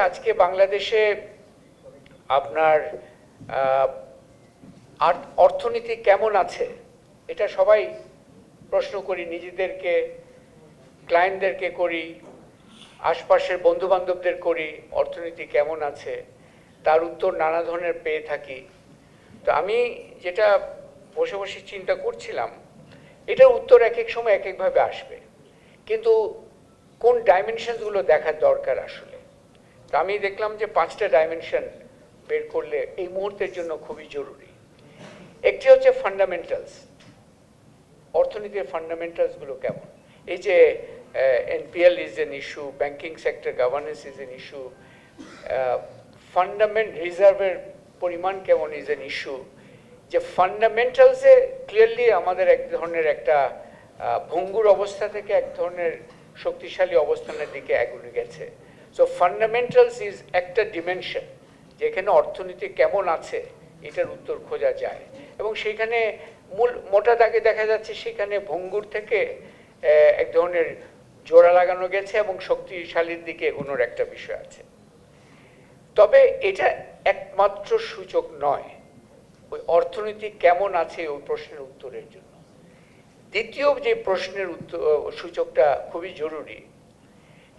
আজকে বাংলাদেশে আপনার অর্থনীতি কেমন আছে এটা সবাই প্রশ্ন করি, নিজেদেরকে, ক্লায়েন্টদেরকে করি, আশপাশের বন্ধু বান্ধবদের করি, অর্থনীতি কেমন আছে তার উত্তর নানা ধরনের পেয়ে থাকি। তো আমি যেটা বসে বসে চিন্তা করছিলাম, এটার উত্তর এক এক সময় এক একভাবে আসবে, কিন্তু কোন ডাইমেনশনসগুলো দেখার দরকার আসলে। তো আমি দেখলাম যে 5টা ডাইমেনশন বের করলে এই মুহূর্তের জন্য খুবই জরুরি। একটি হচ্ছে ফান্ডামেন্টালস, অর্থনীতির ফান্ডামেন্টালসগুলো কেমন। এই যে NPL is an issue, banking sector governance is an issue, fundament রিজার্ভের পরিমাণ কেমন ইজ এন ইস্যু। যে ফান্ডামেন্টালসে ক্লিয়ারলি আমাদের এক ধরনের একটা ভঙ্গুর অবস্থা থেকে এক ধরনের শক্তিশালী অবস্থানের দিকে এগিয়ে গেছে। সো ফান্ডামেন্টালস ইজ একটা ডিমেনশন যেখানে অর্থনীতি কেমন আছে এটার উত্তর খোঁজা যায়, এবং সেইখানে মূল মোটা দাগে দেখা যাচ্ছে সেখানে ভঙ্গুর থেকে এক ধরনের জোড়া লাগানো গেছে এবং শক্তিশালীর দিকে এগোনোর একটা বিষয় আছে। তবে এটা একমাত্র সূচক নয় ওই অর্থনীতি কেমন আছে ওই প্রশ্নের উত্তরের জন্য। দ্বিতীয় যে প্রশ্নের সূচকটা খুবই জরুরি,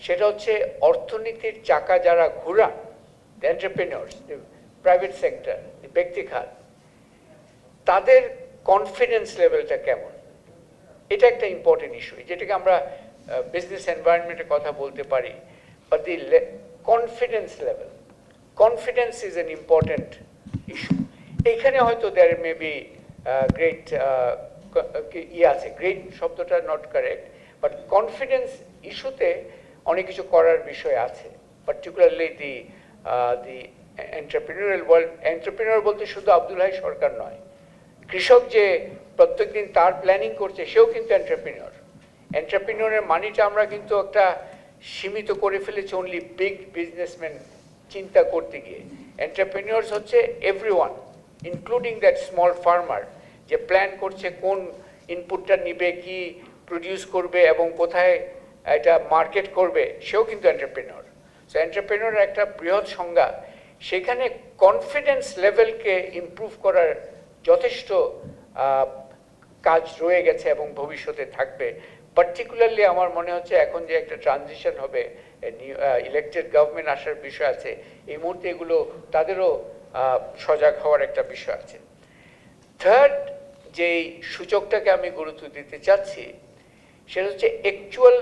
সেটা হচ্ছে অর্থনীতির চাকা যারা ঘোরান, দ্য এন্টারপ্রেনিয়র্স, প্রাইভেট সেক্টর, ব্যক্তি খাত, তাদের কনফিডেন্স লেভেলটা কেমন। এটা একটা ইম্পর্টেন্ট ইস্যু, যেটাকে আমরা বিজনেস এনভায়রনমেন্টের কথা বলতে পারি, but the confidence level, confidence is an important issue. এইখানে হয়তো দেয়ার মে বি গ্রেট আছে, গ্রেট শব্দটা নট কারেক্ট, বাট কনফিডেন্স ইস্যুতে অনেক কিছু করার বিষয় আছে, পার্টিকুলারলি দি এন্টারপ্রেনিউরিয়াল ওয়ার্ল্ড। এন্টারপ্রেনিউর বলতে শুধু আব্দুল হাই সরকার নয়, কৃষক যে প্রত্যেকদিন তার প্ল্যানিং করছে সেও কিন্তু এন্টারপ্রেনিউর। এন্টারপ্রেনিউরের মানিটা আমরা কিন্তু একটা সীমিত করে ফেলেছি অনলি বিগ বিজনেসম্যান চিন্তা করতে গিয়ে। এন্টারপ্রেনিউরস হচ্ছে everyone, including that small farmer যে প্ল্যান করছে কোন ইনপুটটা নিবে, কি প্রডিউস করবে এবং কোথায় এটা মার্কেট করবে, সেও কিন্তু এন্টারপ্রেনিউর। সো এন্টারপ্রেনিউরের একটা বৃহৎ সংজ্ঞা, সেখানে কনফিডেন্স লেভেলকে ইমপ্রুভ করার যথেষ্ট কাজ রয়ে গেছে এবং ভবিষ্যতে থাকবে। পার্টিকুলারলি আমার মনে হচ্ছে এখন যে একটা ট্রানজিশন হবে, ইলেক্টেড গভর্নমেন্ট আসার বিষয় আছে, এই মুহূর্তে এগুলো তাদেরও সজাগ হওয়ার একটা বিষয় আছে। থার্ড যেই সূচকটাকে আমি গুরুত্ব দিতে চাচ্ছি সেটা হচ্ছে actual,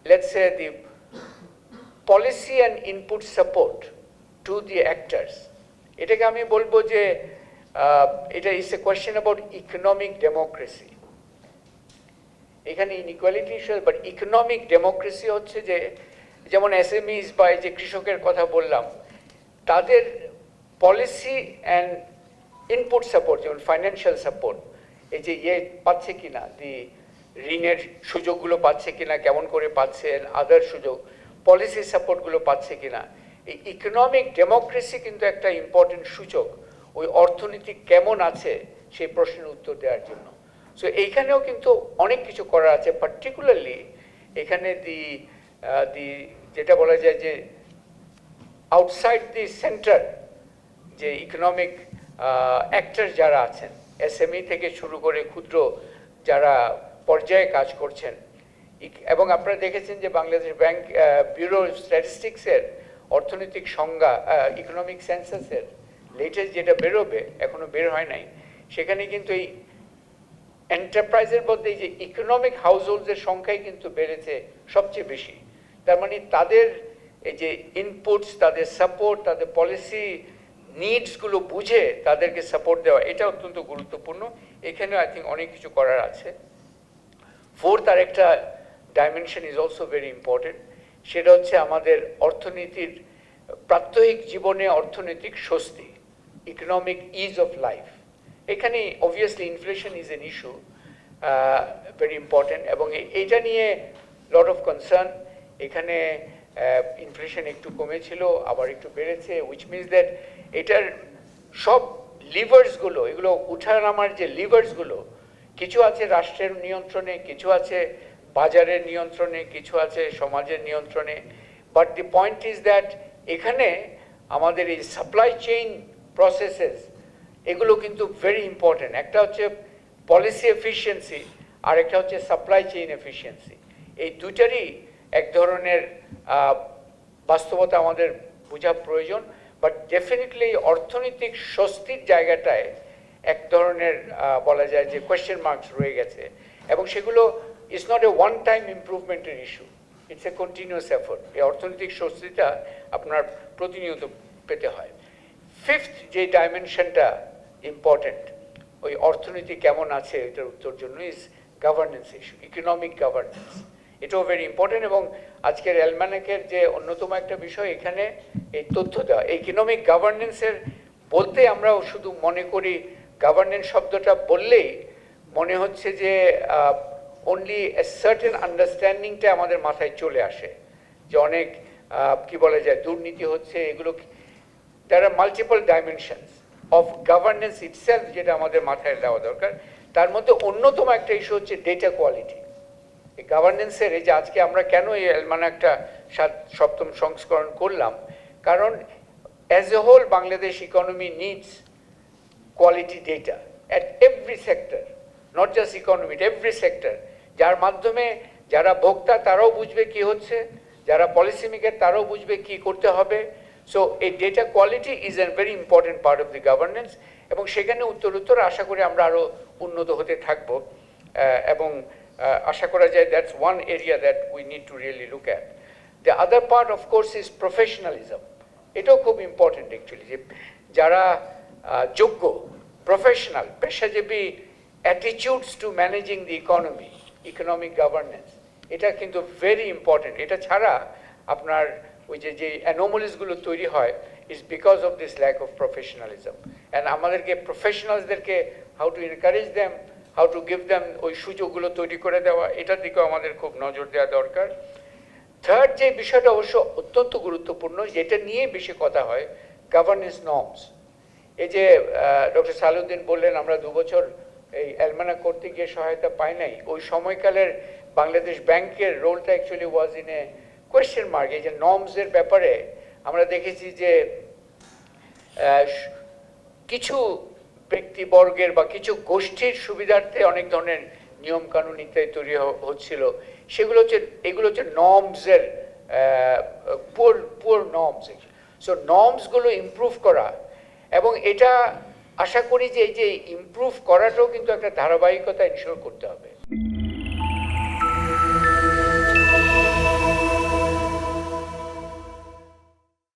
let's say the policy and input support to the actors. এটাকে আমি বলবো যে এটা is a question about economic democracy. এখানে inequality issue, but economic democracy হচ্ছে যে যেমন এসএমইস বা যে কৃষকের কথা বললাম, তাদের পলিসি অ্যান্ড ইনপুট সাপোর্ট, যেমন ফাইন্যান্সিয়াল সাপোর্ট, এই যে পাচ্ছে কিনা, দি ঋণের সুযোগগুলো পাচ্ছে কিনা, কেমন করে পাচ্ছেন, আদার সুযোগ, পলিসি সাপোর্টগুলো পাচ্ছে কিনা। এই ইকোনমিক ডেমোক্রেসি কিন্তু একটা ইম্পর্টেন্ট সূচক ওই অর্থনীতি কেমন আছে সেই প্রশ্নের উত্তর দেওয়ার জন্য। সো এইখানেও কিন্তু অনেক কিছু করার আছে, পার্টিকুলারলি এখানে যেটা বলা যায় যে আউটসাইড দি সেন্টার যে ইকোনমিক অ্যাক্টর যারা আছেন, এসএমই থেকে শুরু করে ক্ষুদ্র যারা পর্যায়ে কাজ করছেন, এবং আপনারা দেখেছেন যে বাংলাদেশ ব্যাংক ব্যুরো স্ট্যাটিস্টিক্সের অর্থনৈতিক সংজ্ঞা, ইকোনমিক সেন্সাসের লেটেস্ট যেটা বেরোবে, এখনো বের হয় নাই, সেখানে কিন্তু এই এন্টারপ্রাইজের মধ্যে যে ইকোনমিক হাউসহোল্ডসের সংখ্যাই কিন্তু বেড়েছে সবচেয়ে বেশি। তার মানে তাদের এই যে ইনপুটস, তাদের সাপোর্ট, তাদের পলিসি নিডসগুলো বুঝে তাদেরকে সাপোর্ট দেওয়া, এটা অত্যন্ত গুরুত্বপূর্ণ। এখানে আই থিঙ্ক অনেক কিছু করার আছে। ফোর্থ আর একটা dimension is also very important, সেটা হচ্ছে আমাদের অর্থনীতির প্রাত্যহিক জীবনে অর্থনৈতিক স্বস্তি, ইকোনমিক ইজ অফ লাইফ। এখানে obviously inflation is an issue, very important, এবং এইটা নিয়ে লট অফ কনসার্ন। এখানে ইনফ্লেশন একটু কমেছিল, আবার একটু বেড়েছে, উইচ মিনস দ্যাট এটার সব লিভার্সগুলো, এগুলো উঠানামার যে লিভার্সগুলো, কিছু আছে রাষ্ট্রের নিয়ন্ত্রণে, কিছু আছে বাজারের নিয়ন্ত্রণে, কিছু আছে সমাজের নিয়ন্ত্রণে, but the point is that এখানে আমাদের এই সাপ্লাই চেইন প্রসেসেস এগুলো কিন্তু ভেরি ইম্পর্টেন্ট। একটা হচ্ছে পলিসি এফিসিয়েন্সি আর একটা হচ্ছে সাপ্লাই চেইন এফিসিয়েন্সি। এই দুটারই এক ধরনের বাস্তবতা আমাদের বোঝা প্রয়োজন, বাট ডেফিনেটলি অর্থনৈতিক স্বস্তির জায়গাটায় এক ধরনের বলা যায় যে কোয়েশ্চেন মার্কস রয়ে গেছে, এবং সেগুলো is not a one time ইমপ্রুভমেন্টের issue, it's a continuous effort. এই অর্থনৈতিক স্বস্তিটা আপনার প্রতিনিয়ত পেতে হয়। ফিফথ যে ডাইমেনশনটা ইম্পর্টেন্ট ওই অর্থনীতি কেমন আছে এটার উত্তর জন্য is governance issue, economic governance. এটাও ভেরি ইম্পর্টেন্ট, এবং আজকের অ্যালম্যানাকের যে অন্যতম একটা বিষয় এখানে এই তথ্য দেওয়া। ইকোনমিক গভর্নেন্সের বলতে আমরা শুধু মনে করি গভর্নেন্স শব্দটা বললেই মনে হচ্ছে যে অনলি এ সার্টেন আন্ডারস্ট্যান্ডিংটা আমাদের মাথায় চলে আসে, যে অনেক কি বলা যায় দুর্নীতি হচ্ছে, এগুলো there are multiple dimensions of governance itself যেটা আমাদের মাথায় দেওয়া দরকার। তার মধ্যে অন্যতম একটা ইস্যু হচ্ছে ডেটা কোয়ালিটি। এই গভর্নেন্সের এই যে আজকে আমরা কেন এই অ্যালমানাকটা সপ্তম সংস্করণ করলাম, কারণ as a whole Bangladesh economy needs quality data at every sector, not just economy, every sector, যার মাধ্যমে যারা ভোক্তা তারাও বুঝবে কি হচ্ছে, যারা পলিসি মেকার তারাও বুঝবে কি করতে হবে। সো এই data quality is a very important part of the governance, এবং সেখানে উত্তর আশা করি আমরা আরও উন্নত হতে থাকবো, এবং আশা করা যায় that's one area that we need to really look at. The other part of course is professionalism. এটাও খুব ইম্পর্টেন্ট অ্যাকচুয়ালি, যে যারা যোগ্য প্রফেশনাল পেশাজীবী attitudes to managing the economy, economic governance, এটা কিন্তু ভেরি ইম্পর্টেন্ট। এটা ছাড়া আপনার ওই যে অ্যানোমালিসগুলো তৈরি হয় is because of this lack of professionalism. And আমাদেরকে প্রফেশনালসদেরকে how to encourage them, how to give them ওই সুযোগগুলো তৈরি করে দেওয়া, এটার দিকেও আমাদের খুব নজর দেওয়া দরকার। থার্ড যে বিষয়টা অবশ্য অত্যন্ত গুরুত্বপূর্ণ, যেটা নিয়ে বেশি কথা হয়, গভর্নেন্স নর্মস। এই যে ডক্টর সালাউদ্দিন বললেন আমরা 2 বছর এই অ্যালমানাক করতে গিয়ে সহায়তা পাই নাই, ওই সময়কালের বাংলাদেশ ব্যাংকের রোলটা actually was in a question mark. এই যে নর্মসের ব্যাপারে আমরা দেখেছি যে কিছু ব্যক্তিবর্গের বা কিছু গোষ্ঠীর সুবিধার্থে অনেক ধরনের নিয়মকানুন ইত্যাদি তৈরি হচ্ছিল, এগুলো হচ্ছে নর্মসের পুয়ার নর্মস। সো নর্মসগুলো ইমপ্রুভ করা, এবং এটা আশা করি যে এই যে ইমপ্রুভ করাটাও কিন্তু একটা ধারাবাহিকতা ইনশিওর করতে হবে।